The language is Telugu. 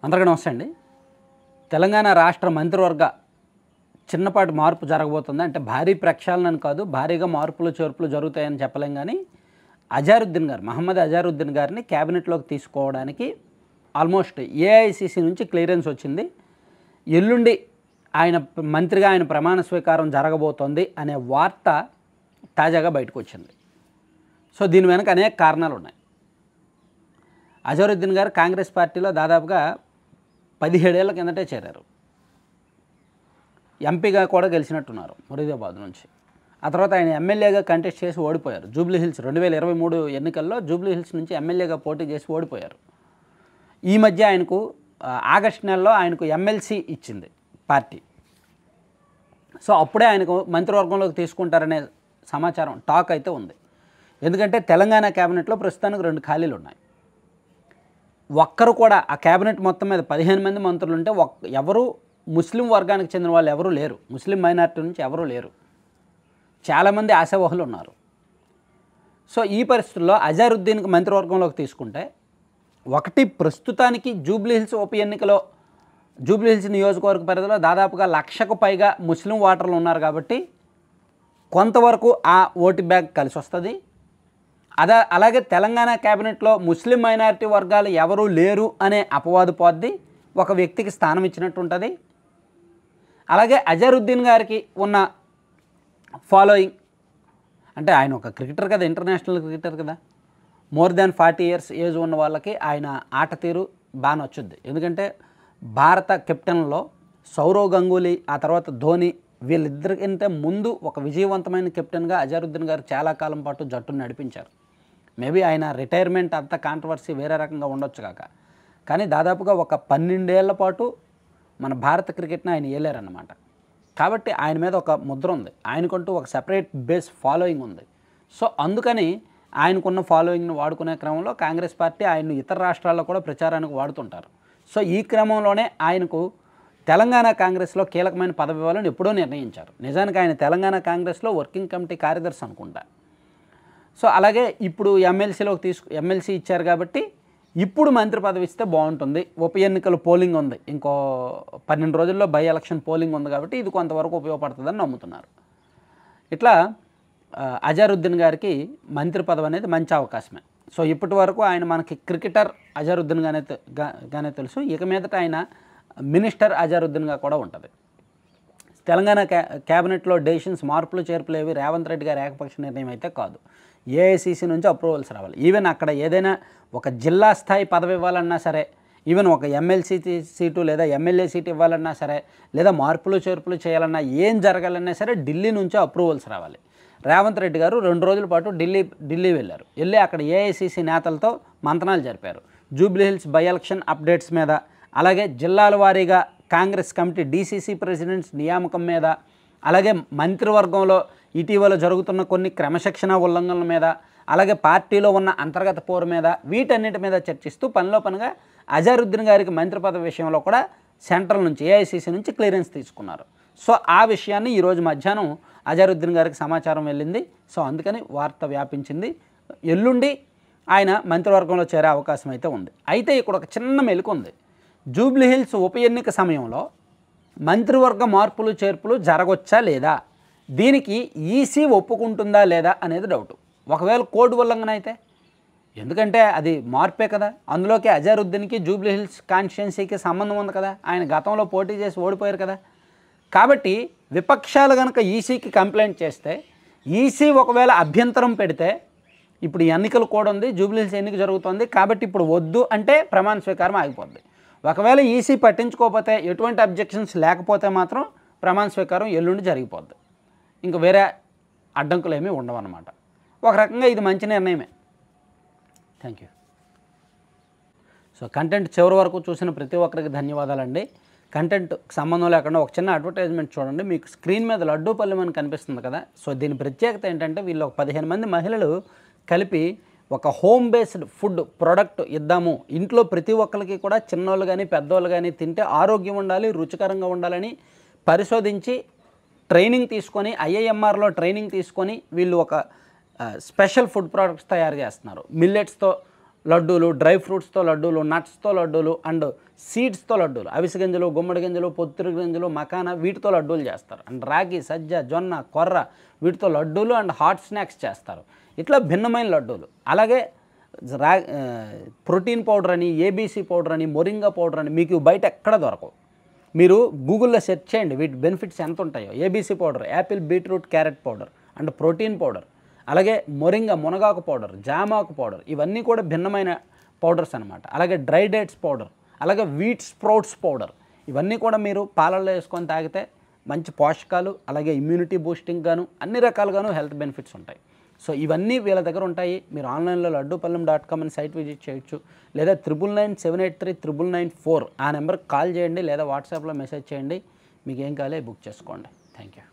అందరికీ నమస్తే అండి. తెలంగాణ రాష్ట్ర మంత్రివర్గ చిన్నపాటి మార్పు జరగబోతుంది. అంటే భారీ ప్రక్షాళన కాదు, భారీగా మార్పులు చేర్పులు జరుగుతాయని చెప్పలేం. కానీ అజారుద్దీన్ గారు, మహమ్మద్ అజారుద్దీన్ గారిని క్యాబినెట్లోకి తీసుకోవడానికి ఆల్మోస్ట్ ఏఐసిసి నుంచి క్లియరెన్స్ వచ్చింది. ఎల్లుండి ఆయన మంత్రిగా ఆయన ప్రమాణ స్వీకారం జరగబోతోంది అనే వార్త తాజాగా బయటకు వచ్చింది. సో దీని వెనక అనేక కారణాలు ఉన్నాయి. అజారుద్దీన్ గారు కాంగ్రెస్ పార్టీలో దాదాపుగా 17 ఏళ్ల కిందటే చేరారు. ఎంపీగా కూడా గెలిచినట్టున్నారు మురీదాబాద్ నుంచి. ఆ తర్వాత ఆయన ఎమ్మెల్యేగా కంటెస్ట్ చేసి ఓడిపోయారు. జూబ్లీహిల్స్ 2023 ఎన్నికల్లో జూబ్లీహిల్స్ నుంచి ఎమ్మెల్యేగా పోటీ చేసి ఓడిపోయారు. ఈ మధ్య ఆయనకు ఆగస్టు నెలలో ఆయనకు ఎమ్మెల్సీ ఇచ్చింది పార్టీ. సో అప్పుడే ఆయనకు మంత్రివర్గంలోకి తీసుకుంటారనే సమాచారం టాక్ అయితే ఉంది. ఎందుకంటే తెలంగాణ క్యాబినెట్లో ప్రస్తుతానికి 2 ఖాళీలు ఉన్నాయి. ఒక్కరు కూడా ఆ క్యాబినెట్ మొత్తం మీద 15 మంది మంత్రులు ఉంటే ఎవరు ముస్లిం వర్గానికి చెందిన వాళ్ళు ఎవరూ లేరు. ముస్లిం మైనారిటీ నుంచి ఎవరూ లేరు. చాలామంది ఆశావహులు ఉన్నారు. సో ఈ పరిస్థితుల్లో అజారుద్దీన్కి మంత్రివర్గంలోకి తీసుకుంటే ఒకటి, ప్రస్తుతానికి జూబ్లీహిల్స్ ఉప ఎన్నికలో జూబ్లీహిల్స్ నియోజకవర్గ పరిధిలో దాదాపుగా 1,00,000కు పైగా ముస్లిం ఓటర్లు ఉన్నారు కాబట్టి కొంతవరకు ఆ ఓటు బ్యాంక్ కలిసి వస్తుంది. అలాగే తెలంగాణ క్యాబినెట్లో ముస్లిం మైనారిటీ వర్గాలు ఎవరూ లేరు అనే అపవాదు పోద్ది, ఒక వ్యక్తికి స్థానం ఇచ్చినట్టు ఉంటుంది. అలాగే అజారుద్దీన్ గారికి ఉన్న ఫాలోయింగ్, అంటే ఆయన ఒక క్రికెటర్ కదా, ఇంటర్నేషనల్ క్రికెటర్ కదా, మోర్ దాన్ 40 years ఏజ్ ఉన్న వాళ్ళకి ఆయన ఆట తీరు బాగా నచ్చుద్ది. ఎందుకంటే భారత కెప్టెన్లో సౌరవ్ గంగూలీ, ఆ తర్వాత ధోని, వీళ్ళిద్దరికంటే ముందు ఒక విజయవంతమైన కెప్టెన్గా అజారుద్దీన్ గారు చాలా కాలం పాటు జట్టును నడిపించారు. మేబీ ఆయన రిటైర్మెంట్ అంత కాంట్రవర్సీ వేరే రకంగా ఉండొచ్చు కాక, కానీ దాదాపుగా ఒక 12 ఏళ్ల పాటు మన భారత క్రికెట్ని ఆయన ఏలారన్నమాట. కాబట్టి ఆయన మీద ఒక ముద్ర ఉంది, ఆయనకంటూ ఒక సెపరేట్ బేస్ ఫాలోయింగ్ ఉంది. సో అందుకని ఆయనకున్న ఫాలోయింగ్ను వాడుకునే క్రమంలో కాంగ్రెస్ పార్టీ ఆయన్ను ఇతర రాష్ట్రాల్లో కూడా ప్రచారానికి వాడుతుంటారు. సో ఈ క్రమంలోనే ఆయనకు తెలంగాణ కాంగ్రెస్లో కీలకమైన పదవి ఇవ్వాలని ఎప్పుడో నిర్ణయించారు. నిజానికి ఆయన తెలంగాణ కాంగ్రెస్లో వర్కింగ్ కమిటీ కార్యదర్శి అనుకుంటా. సో అలాగే ఇప్పుడు ఎమ్మెల్సీ ఇచ్చారు కాబట్టి ఇప్పుడు మంత్రి పదవి ఇస్తే బాగుంటుంది. ఉప ఎన్నికలు పోలింగ్ ఉంది, ఇంకో 12 రోజుల్లో బై ఎలక్షన్ పోలింగ్ ఉంది కాబట్టి ఇది కొంతవరకు ఉపయోగపడుతుందని నమ్ముతున్నారు. ఇట్లా అజారుద్దీన్ గారికి మంత్రి పదవి అనేది మంచి అవకాశమే. సో ఇప్పటి వరకు ఆయన మనకి క్రికెటర్ అజారుద్దీన్ గానే తెలుసు. ఇక మీదట ఆయన మినిస్టర్ అజారుద్దీన్గా కూడా ఉంటుంది. తెలంగాణ క్యాబినెట్లో డెసిషన్స్, మార్పులు చేర్పులు ఏవి రేవంత్ రెడ్డి గారి ఏకపక్ష నిర్ణయం అయితే కాదు. ఏఐసిసి నుంచి అప్రూవల్స్ రావాలి. ఈవెన్ అక్కడ ఏదైనా ఒక జిల్లా స్థాయి పదవి ఇవ్వాలన్నా సరే, ఈవెన్ ఒక ఎమ్మెల్సీ సీటు లేదా ఎమ్మెల్యే సీటు ఇవ్వాలన్నా సరే, లేదా మార్పులు చేర్పులు చేయాలన్నా, ఏం జరగాలన్నా సరే ఢిల్లీ నుంచే అప్రూవల్స్ రావాలి. రేవంత్ రెడ్డి గారు 2 రోజుల పాటు ఢిల్లీ వెళ్ళారు. వెళ్ళి అక్కడ ఏఐసిసి నేతలతో మంతనాలు జరిపారు. జూబ్లీహిల్స్ బై ఎలక్షన్ అప్డేట్స్ మీద, అలాగే జిల్లాల వారీగా కాంగ్రెస్ కమిటీ డీసీసీ ప్రెసిడెంట్స్ నియామకం మీద, అలాగే మంత్రివర్గంలో ఇటీవల జరుగుతున్న కొన్ని క్రమశిక్షణ ఉల్లంఘనల మీద, అలాగే పార్టీలో ఉన్న అంతర్గత పోరు మీద, వీటన్నిటి మీద చర్చిస్తూ పనిలో పనిగా అజారుద్దీన్ గారికి మంత్రి పదవి విషయంలో కూడా సెంట్రల్ నుంచి ఏఐసిసి నుంచి క్లియరెన్స్ తీసుకున్నారు. సో ఆ విషయాన్ని ఈరోజు మధ్యాహ్నం అజారుద్దీన్ గారికి సమాచారం వెళ్ళింది. సో అందుకని వార్త వ్యాపించింది. ఎల్లుండి ఆయన మంత్రివర్గంలో చేరే అవకాశం అయితే ఉంది. అయితే ఇక్కడ ఒక చిన్న మెలిక ఉంది. జూబ్లీహిల్స్ ఉప ఎన్నిక సమయంలో మంత్రివర్గ మార్పులు చేర్పులు జరగొచ్చా లేదా, దీనికి ఈసీ ఒప్పుకుంటుందా లేదా అనేది డౌట్. ఒకవేళ కోడ్ ఉల్లంఘన అయితే, ఎందుకంటే అది మార్పే కదా, అందులోకి అజారుద్దీన్కి జూబ్లీహిల్స్ కాన్స్టిట్యున్సీకి సంబంధం ఉంది కదా, ఆయన గతంలో పోటీ చేసి ఓడిపోయారు కదా. కాబట్టి విపక్షాలు కనుక ఈసీకి కంప్లైంట్ చేస్తే, ఈసీ ఒకవేళ అభ్యంతరం పెడితే, ఇప్పుడు ఎన్నికలు కూడా ఉంది, జూబ్లీహిల్స్ ఎన్నిక జరుగుతుంది కాబట్టి ఇప్పుడు వద్దు అంటే ప్రమాణ స్వీకారం ఆగిపోద్ది. ఒకవేళ ఈసీ పట్టించుకోకపోతే, ఎటువంటి అబ్జెక్షన్స్ లేకపోతే మాత్రం ప్రమాణ స్వీకారం ఎల్లుండి జరిగిపోద్ది. ఇంకా వేరే అడ్డంకులు ఏమీ ఉండవు అన్నమాట. ఒక రకంగా ఇది మంచి నిర్ణయమే. Thank you. సో కంటెంట్ చివరి వరకు చూసిన ప్రతి ఒక్కరికి ధన్యవాదాలండి. కంటెంట్కి సంబంధం లేకుండా ఒక చిన్న అడ్వర్టైజ్మెంట్ చూడండి. మీకు స్క్రీన్ మీద లడ్డూపల్లి అని కనిపిస్తుంది కదా. సో దీని ప్రత్యేకత ఏంటంటే, వీళ్ళు ఒక 15 మంది మహిళలు కలిపి ఒక హోమ్ బేస్డ్ ఫుడ్ ప్రోడక్ట్ ఇద్దాము, ఇంట్లో ప్రతి ఒక్కరికి కూడా చిన్నోళ్ళు కానీ పెద్దోళ్ళు కానీ తింటే ఆరోగ్యం ఉండాలి, రుచికరంగా ఉండాలని పరిశోధించి ట్రైనింగ్ తీసుకొని, ఐఐఎంఆర్లో ట్రైనింగ్ తీసుకొని వీళ్ళు ఒక స్పెషల్ ఫుడ్ ప్రోడక్ట్స్ తయారు చేస్తున్నారు. మిల్లెట్స్తో లడ్డూలు, డ్రై ఫ్రూట్స్తో లడ్డూలు, నట్స్తో లడ్డూలు అండ్ సీడ్స్తో లడ్డూలు, అవిసె గింజలు, గుమ్మడి గింజలు, పొత్తిరి గింజలు, మకానా వీటితో లడ్డూలు చేస్తారు. అండ్ రాగి, సజ్జ, జొన్న, కొర్ర వీటితో లడ్డూలు అండ్ హాట్ స్నాక్స్ చేస్తారు. ఇట్లా భిన్నమైన లడ్డూలు. అలాగే ప్రోటీన్ పౌడర్ అని, ఏబీసీ పౌడర్ అని, మొరింగా పౌడర్ అని మీకు బయట ఎక్కడ దొరకవు. మీరు గూగుల్లో సెర్చ్ చేయండి వీటి బెనిఫిట్స్ ఎంత ఉంటాయో. ABC powder, Apple beetroot carrot powder and protein powder, అలాగే మొరింగా మునగాకు పౌడర్, జామాకు పౌడర్, ఇవన్నీ కూడా భిన్నమైన పౌడర్స్ అనమాట. అలాగే డ్రై డేట్స్ పౌడర్, అలాగే వీట్ స్ప్రౌట్స్ పౌడర్, ఇవన్నీ కూడా మీరు పాలల్లో వేసుకొని తాగితే మంచి పోషకాలు, అలాగే ఇమ్యూనిటీ బూస్టింగ్ గాను అన్ని రకాలుగాను హెల్త్ బెనిఫిట్స్ ఉంటాయి. సో ఇవన్నీ వీళ్ళ దగ్గర ఉంటాయి. మీరు ఆన్లైన్లో లడ్డూపల్లెం.com అని సైట్ విజిట్ చేయొచ్చు, లేదా 9997839994 ఆ నెంబర్కి కాల్ చేయండి, లేదా వాట్సాప్లో మెసేజ్ చేయండి. మీకు ఏం కావాలో బుక్ చేసుకోండి. Thank you.